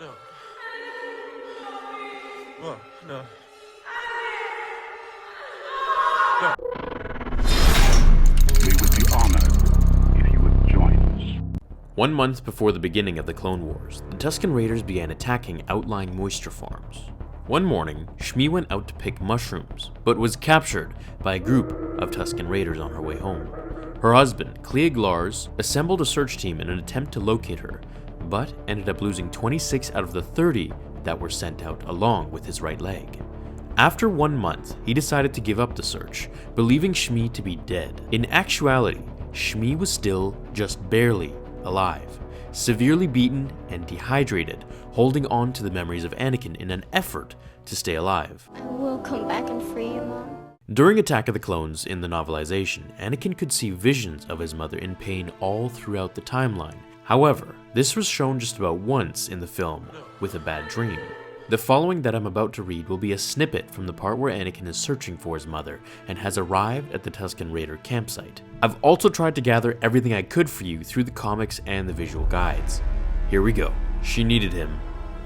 No. Oh, no. No. We would be honored if you would join us. 1 month before the beginning of the Clone Wars, the Tusken Raiders began attacking outlying moisture farms. One morning, Shmi went out to pick mushrooms, but was captured by a group of Tusken Raiders on her way home. Her husband, Cliegg Lars, assembled a search team in an attempt to locate her, but ended up losing 26 out of the 30 that were sent out along with his right leg. After 1 month, he decided to give up the search, believing Shmi to be dead. In actuality, Shmi was still just barely alive, severely beaten and dehydrated, holding on to the memories of Anakin in an effort to stay alive. I will come back and free you, Mom. During Attack of the Clones in the novelization, Anakin could see visions of his mother in pain all throughout the timeline. However, this was shown just about once in the film with a bad dream. The following that I'm about to read will be a snippet from the part where Anakin is searching for his mother and has arrived at the Tusken Raider campsite. I've also tried to gather everything I could for you through the comics and the visual guides. Here we go. She needed him.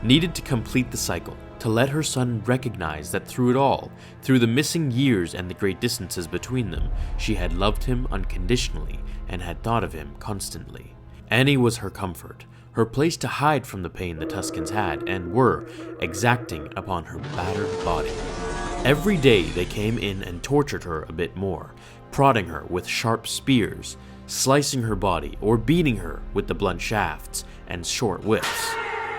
Needed to complete the cycle, to let her son recognize that through it all, through the missing years and the great distances between them, she had loved him unconditionally and had thought of him constantly. Annie was her comfort, her place to hide from the pain the Tuskens had and were exacting upon her battered body. Every day they came in and tortured her a bit more, prodding her with sharp spears, slicing her body or beating her with the blunt shafts and short whips.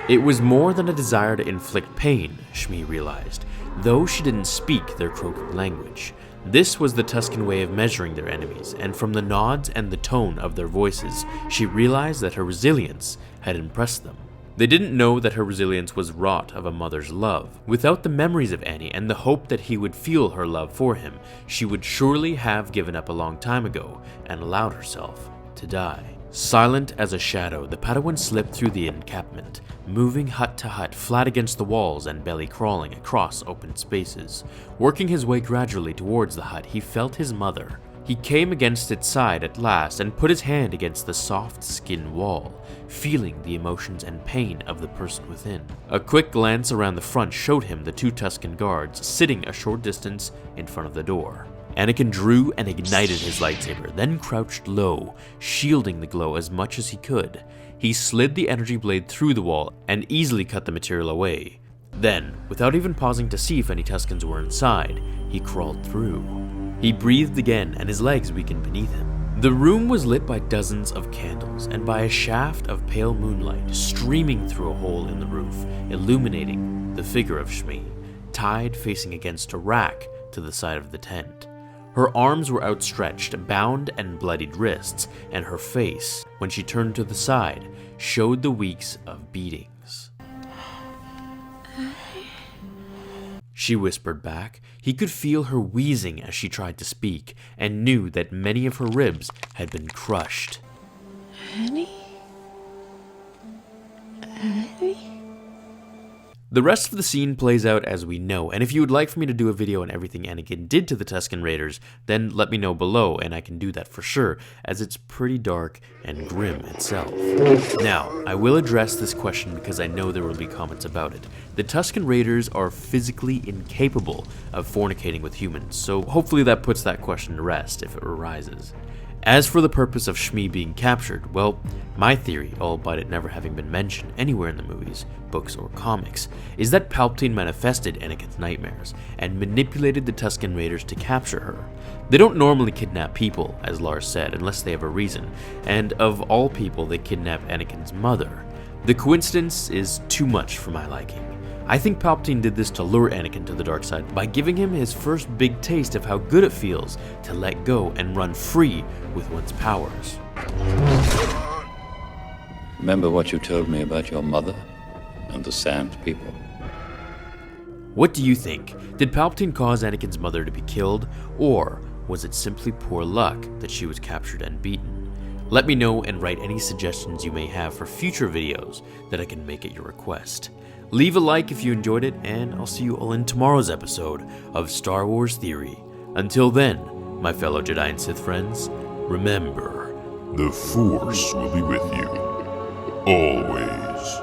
It was more than a desire to inflict pain, Shmi realized, though she didn't speak their croaking language. This was the Tusken way of measuring their enemies, and from the nods and the tone of their voices, she realized that her resilience had impressed them. They didn't know that her resilience was wrought of a mother's love. Without the memories of Annie and the hope that he would feel her love for him, she would surely have given up a long time ago and allowed herself to die. Silent as a shadow, the Padawan slipped through the encampment, moving hut to hut, flat against the walls and belly crawling across open spaces. Working his way gradually towards the hut, he felt his mother. He came against its side at last and put his hand against the soft skin wall, feeling the emotions and pain of the person within. A quick glance around the front showed him the 2 Tusken guards sitting a short distance in front of the door. Anakin drew and ignited his lightsaber, then crouched low, shielding the glow as much as he could. He slid the energy blade through the wall and easily cut the material away. Then, without even pausing to see if any Tuskens were inside, he crawled through. He breathed again and his legs weakened beneath him. The room was lit by dozens of candles and by a shaft of pale moonlight streaming through a hole in the roof, illuminating the figure of Shmi, tied facing against a rack to the side of the tent. Her arms were outstretched, bound and bloodied wrists, and her face, when she turned to the side, showed the weeks of beatings. She whispered back. He could feel her wheezing as she tried to speak, and knew that many of her ribs had been crushed. Annie? Annie? The rest of the scene plays out as we know, and if you would like for me to do a video on everything Anakin did to the Tusken Raiders, then let me know below, and I can do that for sure, as it's pretty dark and grim itself. Now, I will address this question because I know there will be comments about it. The Tusken Raiders are physically incapable of fornicating with humans, so hopefully that puts that question to rest if it arises. As for the purpose of Shmi being captured, well, my theory, albeit it never having been mentioned anywhere in the movies, books, or comics, is that Palpatine manifested Anakin's nightmares and manipulated the Tusken Raiders to capture her. They don't normally kidnap people, as Lars said, unless they have a reason, and of all people, they kidnap Anakin's mother. The coincidence is too much for my liking. I think Palpatine did this to lure Anakin to the dark side by giving him his first big taste of how good it feels to let go and run free with one's powers. Remember what you told me about your mother and the Sand People? What do you think? Did Palpatine cause Anakin's mother to be killed, or was it simply poor luck that she was captured and beaten? Let me know and write any suggestions you may have for future videos that I can make at your request. Leave a like if you enjoyed it, and I'll see you all in tomorrow's episode of Star Wars Theory. Until then, my fellow Jedi and Sith friends, remember, the Force will be with you, always.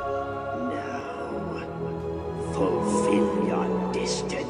Now fulfill your destiny.